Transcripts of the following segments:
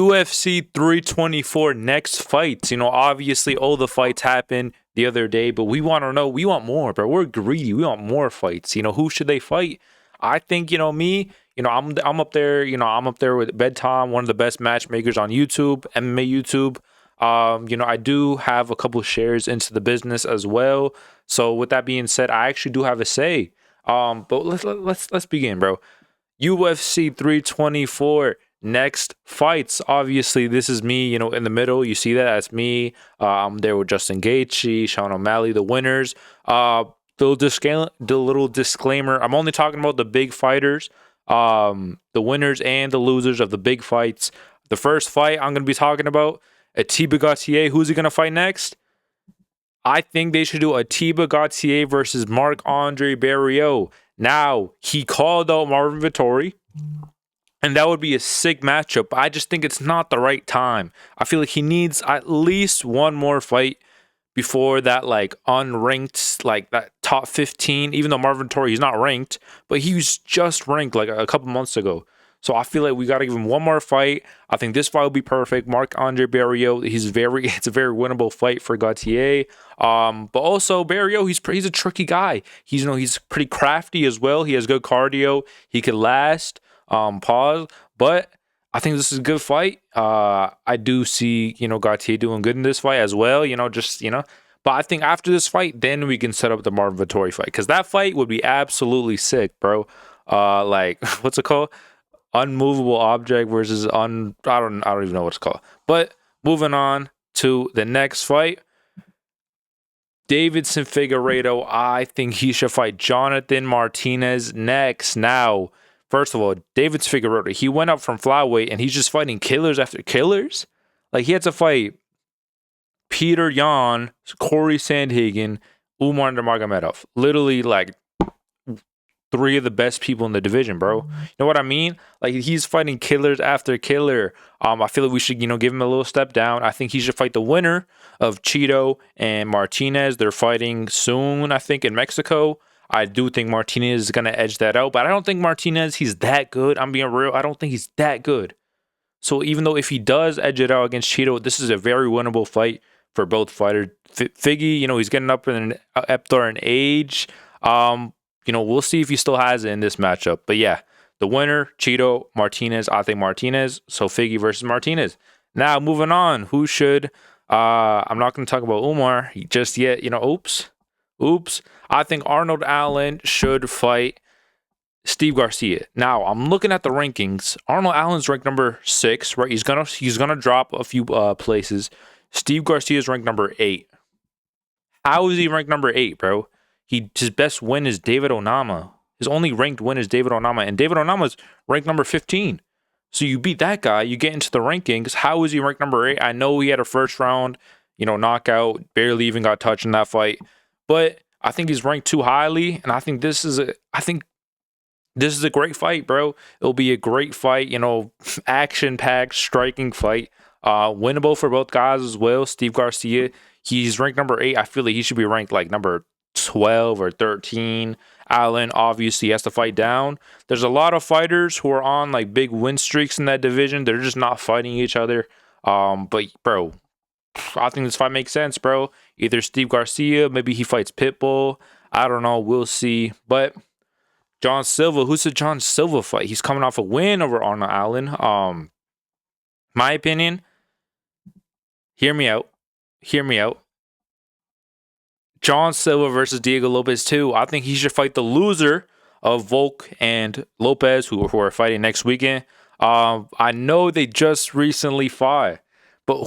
UFC 324 next fights. Obviously all the fights happened the other day, but we want to know, we want more, bro. We're greedy. We want more fights. Who should they fight? I think, me, I'm up there, I'm up there with Bedtime, one of the best matchmakers on YouTube, MMA YouTube. I do have a couple shares into the business as well. So with that being said, I actually do have a say. But let's begin, bro. UFC 324 next fights. Obviously, this is me, in the middle. You see that? That's me. I'm there with Justin Gaethje, Sean O'Malley, the winners. The little disclaimer, I'm only talking about the big fighters, the winners and the losers of the big fights. The first fight I'm going to be talking about, Atiba Gauthier. Who's he going to fight next? I think they should do Atiba Gauthier versus Marc-Andre Barriault. Now, he called out Marvin Vettori, and that would be a sick matchup. I just think it's not the right time. I feel like he needs at least one more fight before that, unranked, that top 15. Even though Marvin Vettori, he's not ranked, but he was just ranked a couple months ago. So I feel like we got to give him one more fight. I think this fight will be perfect. Marc-Andre Barriault, it's a very winnable fight for Gauthier. But also Barriault, he's a tricky guy. He's pretty crafty as well. He has good cardio. He could last. But I think this is a good fight. I do see, Gauthier doing good in this fight as well. But I think after this fight, then we can set up the Marvin Vettori fight, because that fight would be absolutely sick, bro. What's it called? Unmovable object versus I don't even know what it's called. But moving on to the next fight, Davidson Figueiredo. I think he should fight Jonathan Martinez next. Now, first of all, Davidson Figueiredo, he went up from flyweight and he's just fighting killers after killers. He had to fight Peter Yan, Corey Sandhagen, Umar Nurmagomedov. Literally, three of the best people in the division, bro. You know what I mean? He's fighting killers after killer. I feel like we should, give him a little step down. I think he should fight the winner of Cheeto and Martinez. They're fighting soon, I think, in Mexico. I do think Martinez is going to edge that out, but I don't think Martinez, he's that good. I'm being real. I don't think he's that good. So even though if he does edge it out against Cheeto, this is a very winnable fight for both fighters. Figgy, he's getting up there in age. We'll see if he still has it in this matchup. But yeah, the winner, Cheeto, Martinez. I think Martinez. So Figgy versus Martinez. Now, moving on. Who should... I'm not going to talk about Umar just yet. Oops. I think Arnold Allen should fight Steve Garcia. Now, I'm looking at the rankings. Arnold Allen's ranked number 6, right? He's gonna drop a few places. Steve Garcia is ranked number 8. How is he ranked number 8, bro? His best win is David Onama. His only ranked win is David Onama, and David Onama's ranked number 15. So you beat that guy, you get into the rankings. How is he ranked number 8? I know he had a first round, knockout, barely even got touched in that fight, but I think he's ranked too highly, and I think this is a great fight, bro. It'll be a great fight, action-packed, striking fight. Winnable for both guys as well. Steve Garcia, he's ranked number 8. I feel like he should be ranked number 12 or 13. Allen obviously has to fight down. There's a lot of fighters who are on big win streaks in that division. They're just not fighting each other. But bro, I think this fight makes sense, bro. Either Steve Garcia, maybe he fights Pitbull. I don't know. We'll see. But John Silva, who's the John Silva fight? He's coming off a win over Arnold Allen. My opinion, hear me out. John Silva versus Diego Lopez 2. I think he should fight the loser of Volk and Lopez, who are fighting next weekend. I know they just recently fought, but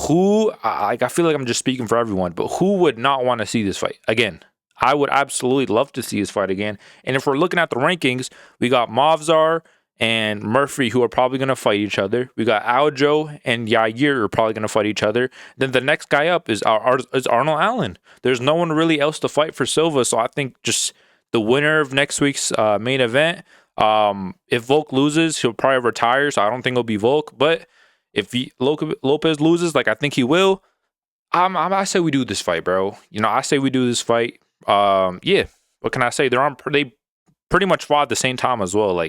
I feel like I'm just speaking for everyone, but who would not want to see this fight again? I would absolutely love to see this fight again. And if we're looking at the rankings, we got Movzar and Murphy, who are probably going to fight each other. We got Aljo and Yair are probably going to fight each other. Then the next guy up is Arnold Allen. There's no one really else to fight for Silva, so I think just the winner of next week's main event, if Volk loses, he'll probably retire, so I don't think it'll be Volk. But if Lopez loses, I think he will, I say we do this fight, bro. I say we do this fight. Yeah, what can I say? They pretty much fought at the same time as well.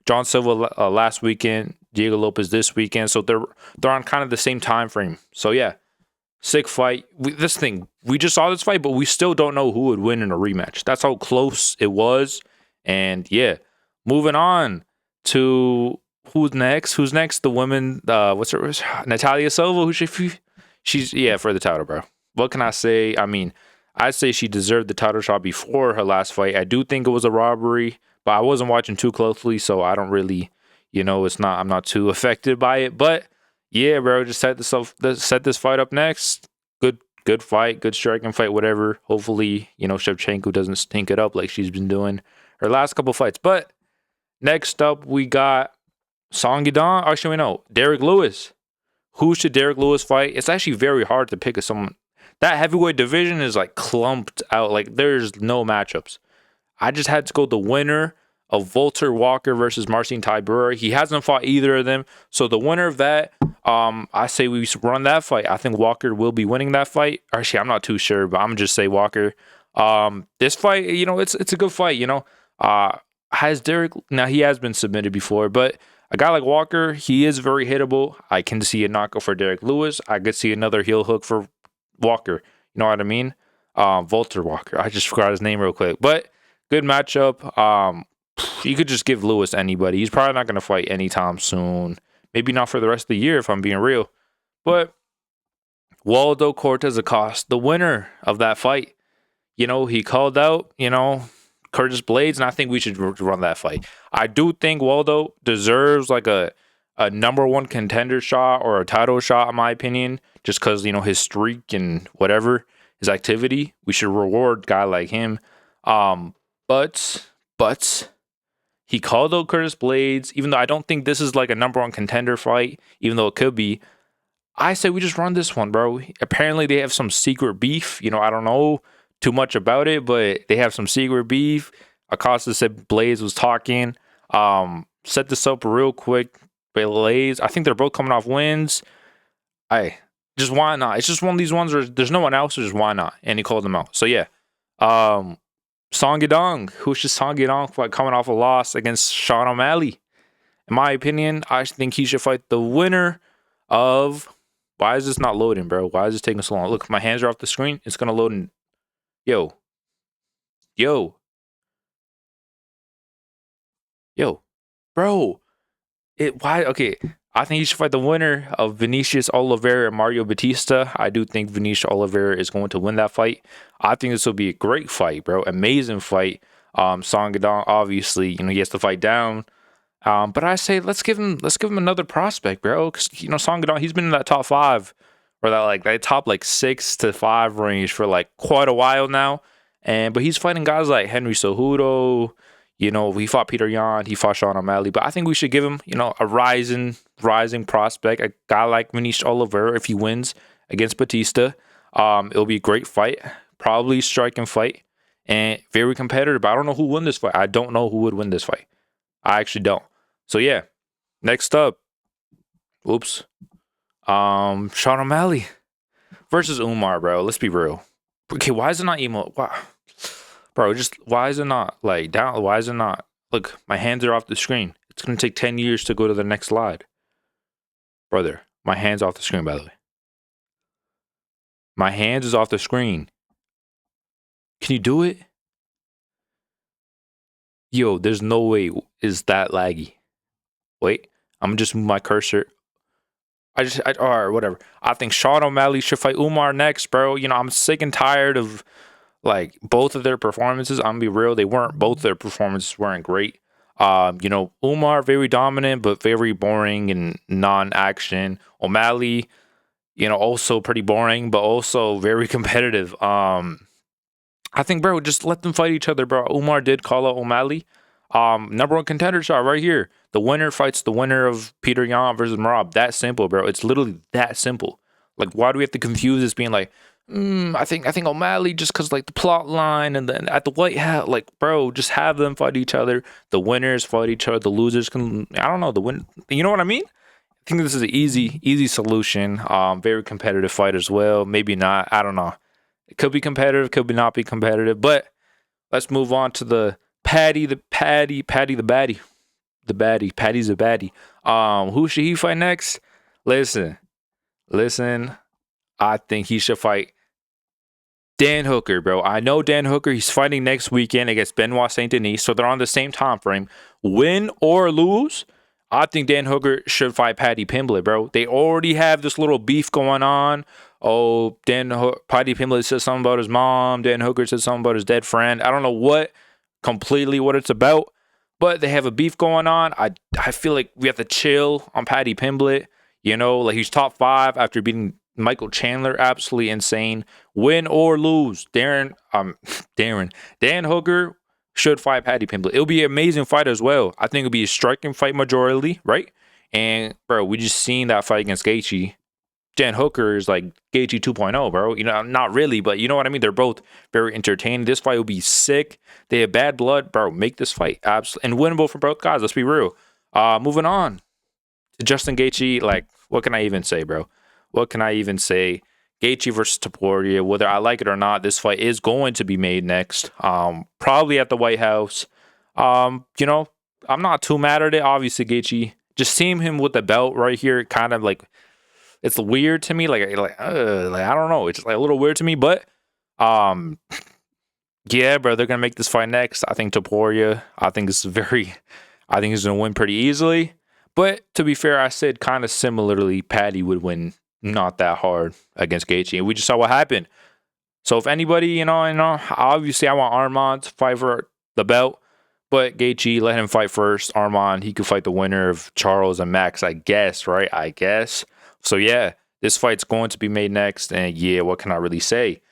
John Silva last weekend, Diego Lopez this weekend. So they're on kind of the same time frame. So yeah, sick fight. We just saw this fight, but we still don't know who would win in a rematch. That's how close it was. And yeah, moving on to who's next? Who's next? The women. What's her? Natalia Silva. She's yeah for the title, bro. What can I say? I mean, I'd say she deserved the title shot before her last fight. I do think it was a robbery, but I wasn't watching too closely, so I don't really, it's not. I'm not too affected by it. But yeah, bro, just set this fight up next. Good fight, good striking fight, whatever. Hopefully, Shevchenko doesn't stink it up like she's been doing her last couple fights. But next up, we got Song Yadong. Actually, no, Derek Lewis. Who should Derek Lewis fight? It's actually very hard to pick someone. That heavyweight division is like clumped out. Like there's no matchups. I just had to go the winner of Walter Walker versus Marcin Tybura. He hasn't fought either of them. So the winner of that, I say we run that fight. I think Walker will be winning that fight. Actually, I'm not too sure, but I'm gonna just say Walker. This fight, it's a good fight. Has Derek now he has been submitted before, but a guy like Walker, he is very hittable. I can see a knockout for Derek Lewis. I could see another heel hook for Walker. You know what I mean? Walter Walker. I just forgot his name real quick, but good matchup. You could just give Lewis anybody. He's probably not going to fight anytime soon. Maybe not for the rest of the year, if I'm being real. But Waldo Cortez Acosta, the winner of that fight, he called out, Curtis Blades, and I think we should run that fight. I do think Waldo deserves like a number one contender shot or a title shot, in my opinion, just because, his streak and whatever, his activity. We should reward a guy like him. But he called out Curtis Blades, even though I don't think this is like a number one contender fight, even though it could be. I say we just run this one, bro. Apparently they have some secret beef. I don't know too much about it, but they have some secret beef. Acosta said Blades was talking. Set this up real quick. Blades, I think they're both coming off wins. Just why not? It's just one of these ones where there's no one else, so just why not? And he called them out. So yeah. Song Yadong, who's just Song Yadong coming off a loss against Sean O'Malley. In my opinion, I think he should fight the winner of. Why is this not loading, bro? Why is this taking so long? Look, my hands are off the screen. It's gonna load in. Yo, bro. Why? Okay, I think he should fight the winner of Vinicius Oliveira and Mario Batista. I do think Vinicius Oliveira is going to win that fight. I think this will be a great fight, bro. Amazing fight. Song Yadong, obviously, he has to fight down. But I say let's give him another prospect, bro. Because Song Yadong, he's been in that top 5 or that top 6 to 5 range for quite a while now. But he's fighting guys like Henry Cejudo. He fought Peter Yan, he fought Sean O'Malley, but I think we should give him, a rising prospect, a guy like Vinicius Oliveira if he wins against Batista. It'll be a great fight, probably striking fight, and very competitive. But I don't know who would win this fight. I don't know who would win this fight. I actually don't. So yeah, next up, Sean O'Malley versus Umar, bro. Let's be real. Okay, why is it not emo? Wow. Bro, why is it not down? Why is it not? Look, my hands are off the screen. It's going to take 10 years to go to the next slide. Brother, my hand's off the screen, by the way. My hands is off the screen. Can you do it? Yo, there's no way is that laggy. Wait, I'm just move my cursor. All right, whatever. I think Sean O'Malley should fight Umar next, bro. I'm sick and tired of both of their performances. I'm gonna be real, both their performances weren't great. Umar very dominant but very boring and non-action. O'Malley, also pretty boring but also very competitive. I think, bro, just let them fight each other, bro. Umar did call out O'Malley. Number one contender shot right here. The winner fights the winner of Peter Yan versus Marab. That simple, bro. It's literally that simple. Why do we have to confuse this being I think O'Malley just because the plot line and then at the White Hat, bro, just have them fight each other. The winners fight each other. The losers can, I don't know, you know what I mean? I think this is an easy solution. Very competitive fight as well. Maybe not. I don't know. It could be competitive, could be not be competitive. But let's move on to the Paddy the Baddie. the baddie. Patty's a baddie. Who should he fight next? Listen. I think he should fight Dan Hooker, bro. I know Dan Hooker. He's fighting next weekend against Benoit Saint Denis, so they're on the same time frame. Win or lose, I think Dan Hooker should fight Paddy Pimblett, bro. They already have this little beef going on. Oh, Paddy Pimblett said something about his mom. Dan Hooker said something about his dead friend. I don't know completely what it's about, but they have a beef going on. I feel like we have to chill on Paddy Pimblett. You know, like he's top 5 after beating Michael Chandler. Absolutely insane. Win or lose, Dan Hooker should fight Paddy Pimblett. It'll be an amazing fight as well. I think it'll be a striking fight majority, right? And bro, we just seen that fight against Gaethje. Dan Hooker is like Gaethje 2.0, bro. You know, not really, but you know what I mean? They're both very entertaining. This fight will be sick. They have bad blood, bro. Make this fight absolutely and winnable for both guys. Let's be real. Moving on to Justin Gaethje. Like, what can I even say, bro? What can I even say? Gaethje versus Topuria. Whether I like it or not, this fight is going to be made next. Probably at the White House. You know, I'm not too mad at it. Obviously, Gaethje. Just seeing him with the belt right here, kind of like. It's weird to me, like I don't know, it's just like a little weird to me, but yeah, bro, they're gonna make this fight next. I think Topuria, I think he's gonna win pretty easily. But to be fair, I said kind of similarly, Paddy would win not that hard against Gaethje, and we just saw what happened. So if anybody, you know, obviously I want Armand to fight for the belt, but Gaethje, let him fight first. Armand, he could fight the winner of Charles and Max, I guess, right? I guess. So yeah, this fight's going to be made next, and yeah, what can I really say?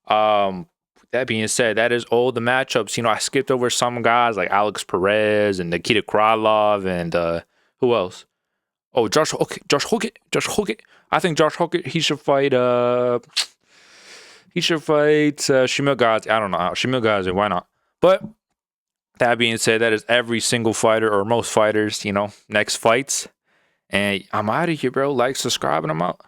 That being said, that is all the matchups. You know, I skipped over some guys like Alex Perez and Nikita Krylov and who else? Oh, Josh Hockett. I think Josh Hockett, he should fight Shamil Ghazi. I don't know, Shamil Ghazi, why not? But that being said, that is every single fighter or most fighters, you know, next fights. And I'm out of here, bro. Like, subscribe, and I'm out.